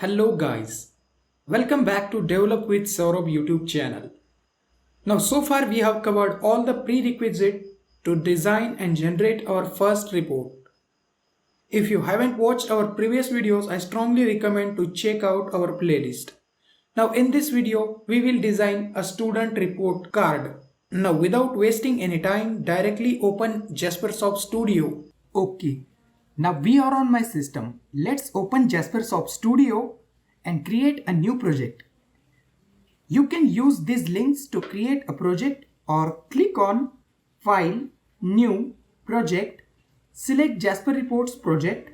Hello guys, welcome back to Develop with Saurabh YouTube channel. Now so far we have covered all the prerequisite to design and generate our first report. If you haven't watched our previous videos, I strongly recommend to check out our playlist. Now in this video, we will design a student report card. Now without wasting any time, directly open Jaspersoft Studio. Okay, now we are on my system. Let's open Jaspersoft Studio and create a new project. You can use these links to create a project or click on File, New, Project, select Jasper Reports Project,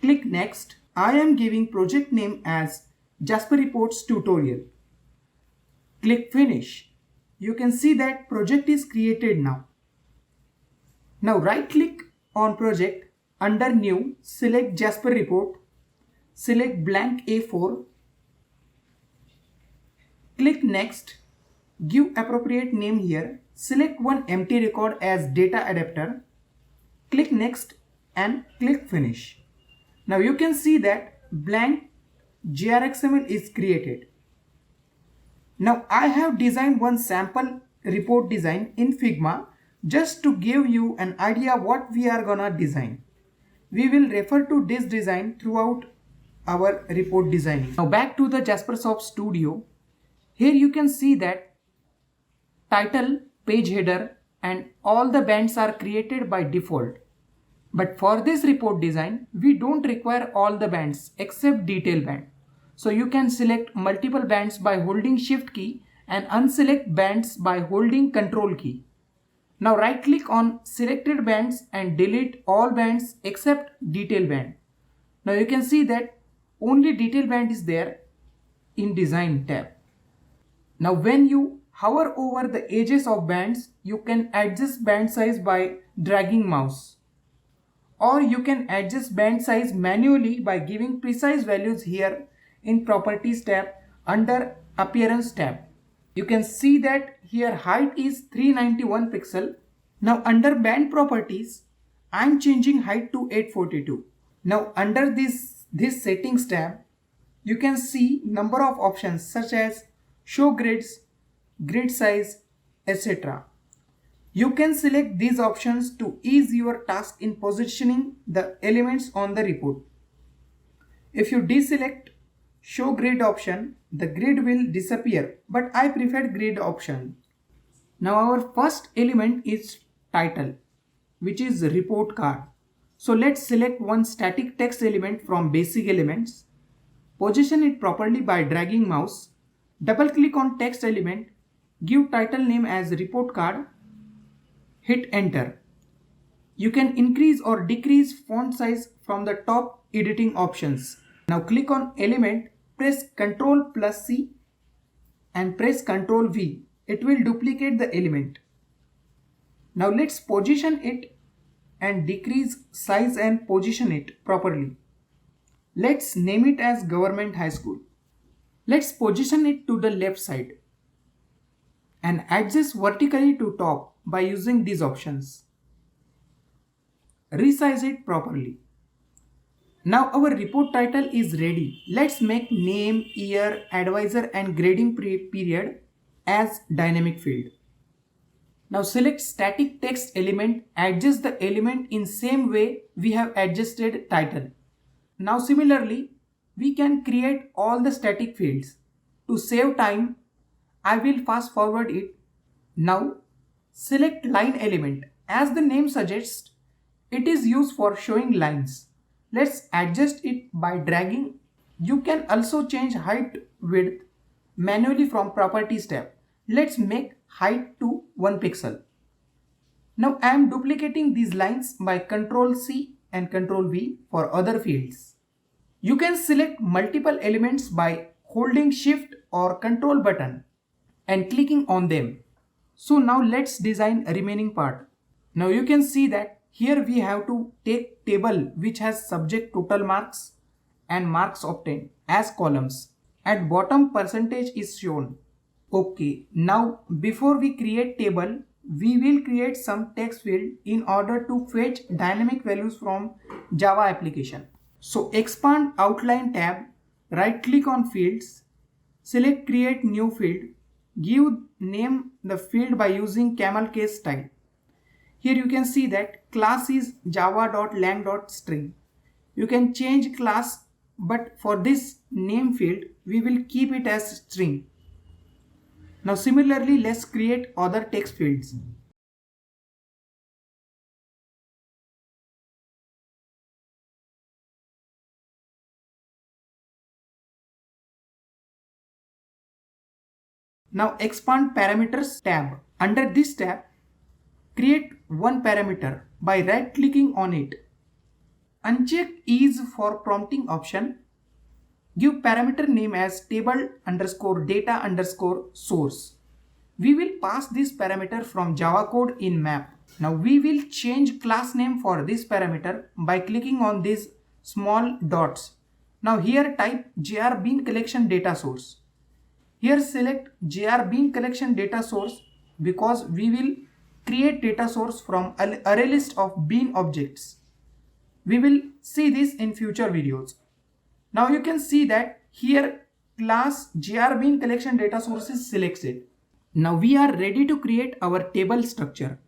click Next. I am giving project name as Jasper Reports Tutorial. Click Finish. You can see that project is created now. Now right click on project, under New, select Jasper Report, select blank A4, click Next, give appropriate name here, select one empty record as data adapter, click Next and click Finish. Now you can see that blank JRXML is created. Now I have designed one sample report design in Figma just to give you an idea what we are gonna design. We will refer to this design throughout our report designing. Now back to the Jaspersoft Studio. Here you can see that title, page header and all the bands are created by default. But for this report design, we don't require all the bands except detail band. So you can select multiple bands by holding Shift key and unselect bands by holding Control key. Now right click on selected bands and delete all bands except detail band. Now you can see that only detail band is there in design tab. Now when you hover over the edges of bands, you can adjust band size by dragging mouse. Or you can adjust band size manually by giving precise values here in Properties tab under Appearance tab. You can see that here height is 391 pixel. Now under band properties, I am changing height to 842. Now under this settings tab, you can see number of options such as show grids, grid size, etc. You can select these options to ease your task in positioning the elements on the report. If you deselect show grid option, the grid will disappear, but I prefer grid option. Now our first element is title, which is report card. So let's select one static text element from basic elements, position it properly by dragging mouse, double click on text element, give title name as report card, hit enter. You can increase or decrease font size from the top editing options. Now click on element, press Ctrl plus C and press Ctrl V. It will duplicate the element. Now let's position it and decrease size and position it properly. Let's name it as Government High School. Let's position it to the left side and adjust vertically to top by using these options. Resize it properly. Now our report title is ready. Let's make name, year, advisor and grading period as dynamic field. Now select static text element, adjust the element in same way we have adjusted title. Now similarly, we can create all the static fields. To save time, I will fast forward it. Now select line element. As the name suggests, it is used for showing lines. Let's adjust it by dragging. You can also change height width manually from Properties tab. Let's make height to 1 pixel. Now I am duplicating these lines by Ctrl C and Ctrl V for other fields. You can select multiple elements by holding Shift or Ctrl button and clicking on them. So now let's design a remaining part. Now you can see that here we have to take table which has subject total marks and marks obtained as columns. At bottom percentage is shown. Okay, now before we create table, we will create some text field in order to fetch dynamic values from Java application. So expand outline tab, right click on fields, select create new field, give name the field by using camel case style. Here you can see that class is java.lang.string. You can change class, but for this name field we will keep it as string. Now similarly, let's create other text fields. Now expand parameters tab. Under this tab, create one parameter by right clicking on it. Uncheck ease for prompting option. Give parameter name as table underscore data underscore source. We will pass this parameter from Java code in map. Now we will change class name for this parameter by clicking on these small dots. Now here type JR bean collection data source. Here select JR bean collection data source because we will create data source from array list of bean objects. We will see this in future videos. Now you can see that here class JR bean collection data source is selected. Now we are ready to create our table structure.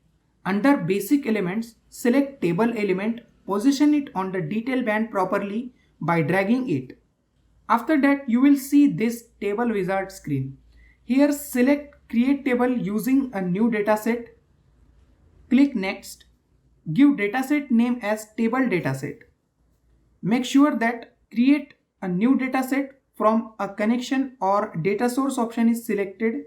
Under basic elements, select table element, position it on the detail band properly by dragging it. After that, you will see this table wizard screen. Here select create table using a new dataset. Click next. Give dataset name as table dataset. Make sure that create a new dataset from a connection or data source option is selected.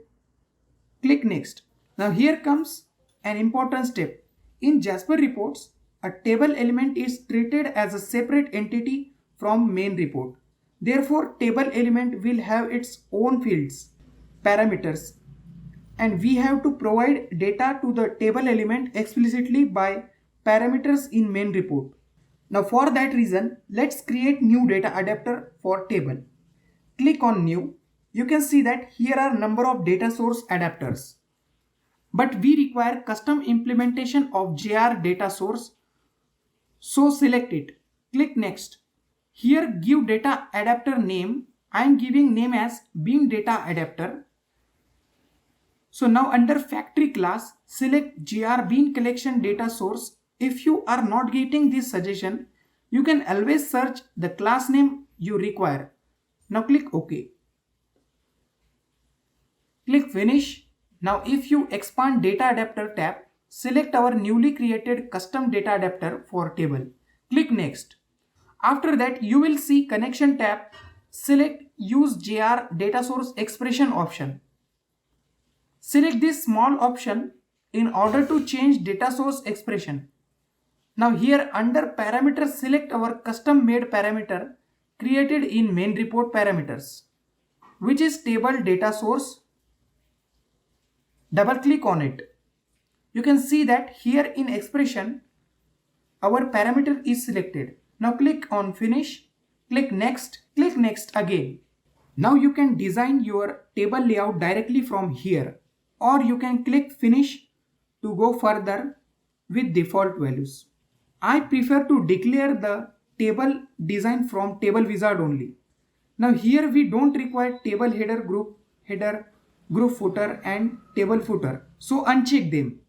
Click next. Now here comes an important step. In Jasper reports, a table element is treated as a separate entity from main report. Therefore, table element will have its own fields, parameters, and we have to provide data to the table element explicitly by parameters in main report. Now for that reason, let's create new data adapter for table. Click on new. You can see that here are number of data source adapters. But we require custom implementation of JR data source. So select it. Click next. Here give data adapter name. I am giving name as bean data adapter. So now under factory class, select JR bean collection data source. If you are not getting this suggestion, you can always search the class name you require. Now click OK. Click finish. Now if you expand data adapter tab, select our newly created custom data adapter for table. Click next. After that, you will see connection tab. Select use JR data source expression option. Select this small option in order to change data source expression. Now here under parameters, select our custom made parameter created in main report parameters, which is table data source. Double click on it. You can see that here in expression, our parameter is selected. Now click on finish, click next again. Now you can design your table layout directly from here, or you can click finish to go further with default values. I prefer to declare the table design from table wizard only. Now here we don't require table header, group footer and table footer. So uncheck them.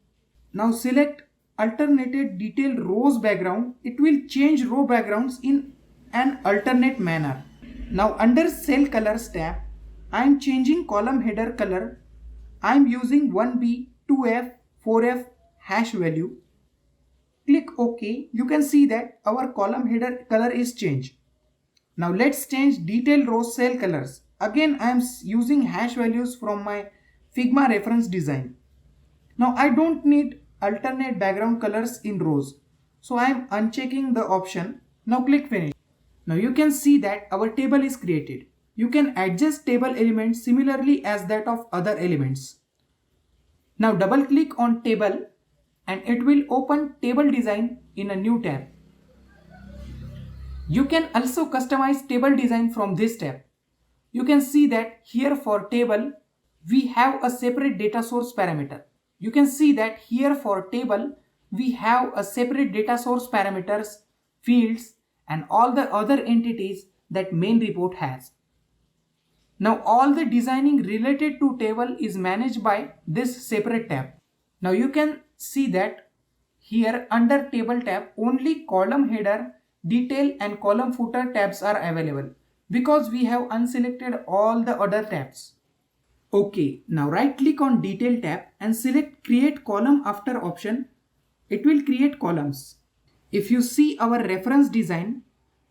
Now select alternated detail rows background. It will change row backgrounds in an alternate manner. Now under cell colors tab, I am changing column header color. I am using 1B, 2F, 4F hash value. Click OK. You can see that our column header color is changed. Now let's change detail row cell colors. Again, I am using hash values from my Figma reference design. Now I don't need alternate background colors in rows. So I am unchecking the option. Now click finish. Now you can see that our table is created. You can adjust table elements similarly as that of other elements. Now double click on table and it will open table design in a new tab. You can also customize table design from this tab. You can see that here for table, we have a separate data source parameter. You can see that here for table, we have a separate data source parameters, fields, and all the other entities that main report has. Now all the designing related to table is managed by this separate tab. Now you can see that here under table tab only column header, detail and column footer tabs are available because we have unselected all the other tabs. Okay, now right click on detail tab and select create column after option. It will create columns. If you see our reference design,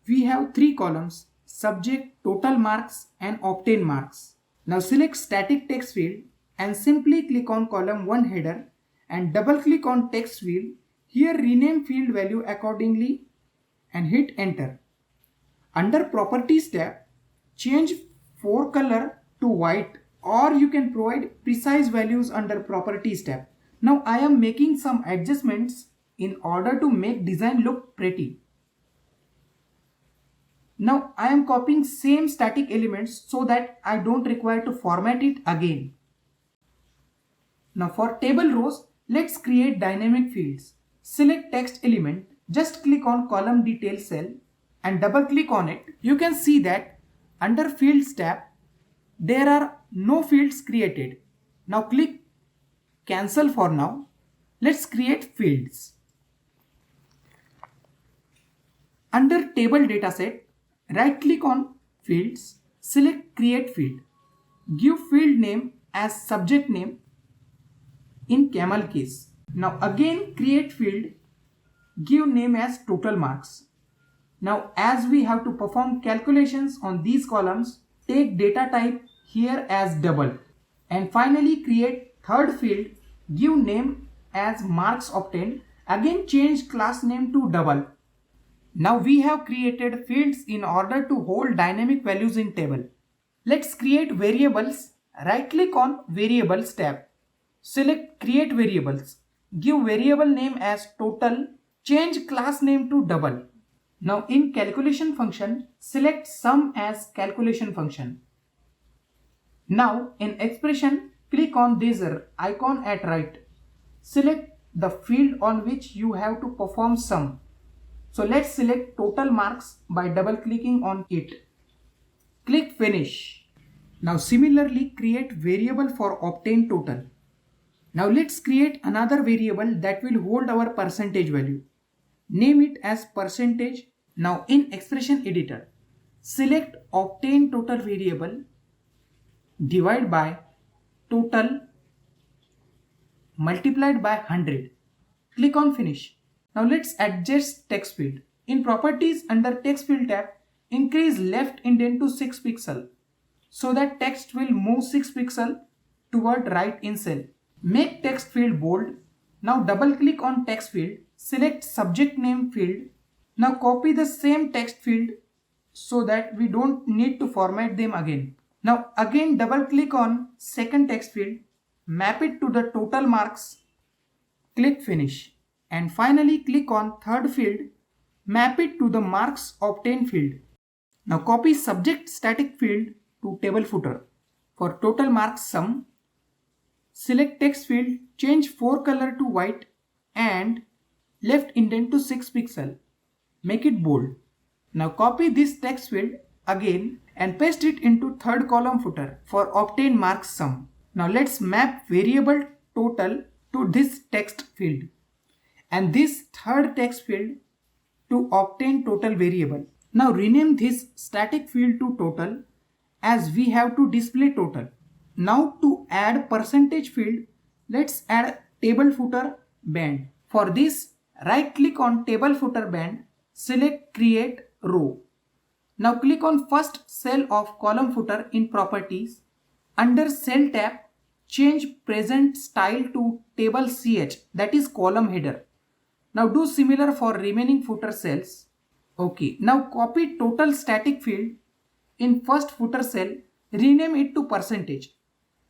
we have 3 columns: subject, total marks and obtained marks. Now select static text field and simply click on column 1 header and double click on text field. Here rename field value accordingly and hit enter. Under properties tab, change forecolor to white, or you can provide precise values under properties tab. Now I am making some adjustments in order to make design look pretty. Now I am copying same static elements so that I don't require to format it again. Now for table rows, let's create dynamic fields. Select text element, just click on column detail cell and double click on it. You can see that under fields tab, there are no fields created. Now click cancel for now. Let's create fields. Under table dataset, right click on fields, select create field. Give field name as subject name in camel case. Now again create field, give name as total marks. Now as we have to perform calculations on these columns, take data type here as double. And finally create third field, give name as marks obtained. Again change class name to double. Now we have created fields in order to hold dynamic values in table. Let's create variables. Right click on variables tab. Select create variables. Give variable name as total. Change class name to double. Now in calculation function, select sum as calculation function. Now in expression, click on this icon at right. Select the field on which you have to perform sum. So let's select total marks by double clicking on it. Click finish. Now similarly create variable for obtained total. Now let's create another variable that will hold our percentage value. Name it as percentage. Now in expression editor, select obtained total variable, divide by total multiplied by 100. Click on finish. Now let's adjust text field. In properties under text field tab, increase left indent to 6 pixel so that text will move 6 pixel toward right in cell. Make text field bold. Now double click on text field, select subject name field. Now copy the same text field so that we don't need to format them again. Now again double click on second text field, map it to the total marks, click finish. And finally click on third field, map it to the marks obtained field. Now copy subject static field to table footer. For total marks sum, select text field, change forecolor to white and left indent to 6 pixel. Make it bold. Now copy this text field again and paste it into third column footer for obtained marks sum. Now let's map variable total to this text field and this third text field to obtain total variable. Now rename this static field to total as we have to display total. Now to add percentage field, let's add table footer band. For this, right click on table footer band, select create row. Now click on first cell of column footer in properties. Under cell tab, change present style to table ch, that is column header. Now do similar for remaining footer cells. Okay, now copy total static field in first footer cell, rename it to percentage.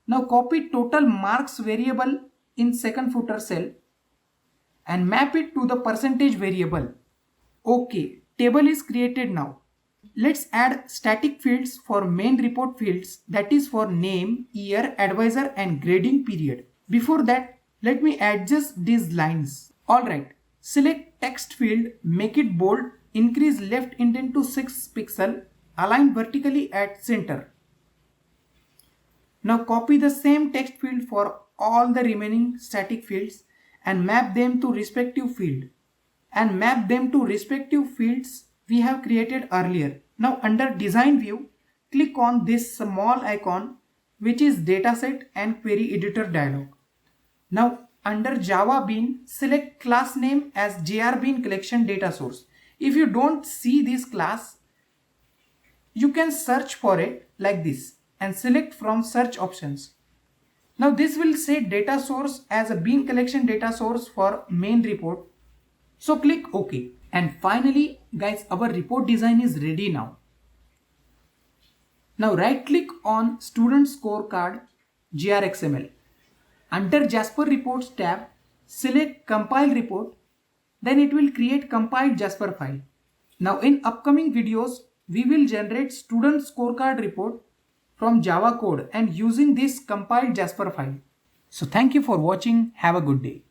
Now copy total marks variable in second footer cell and map it to the percentage variable. Okay, table is created now. Let's add static fields for main report fields, that is for name, year, advisor and grading period. Before that, let me adjust these lines. Alright, select text field, make it bold increase left indent to 6 pixel, align vertically at center. Now copy the same text field for all the remaining static fields and map them to respective field. And map them to respective fields we have created earlier. Now under design view, click on this small icon which is dataset and query editor dialog. Now under Java Bean, select class name as JRBean collection data source. If you don't see this class, you can search for it like this and select from search options. Now this will set data source as a Bean collection data source for main report. So click OK. And finally, guys, our report design is ready now. Now right click on Student Scorecard GRXML. Under Jasper Reports tab, select Compile Report. Then it will create compiled Jasper file. Now in upcoming videos, we will generate Student Scorecard report from Java code and using this compiled Jasper file. So thank you for watching. Have a good day.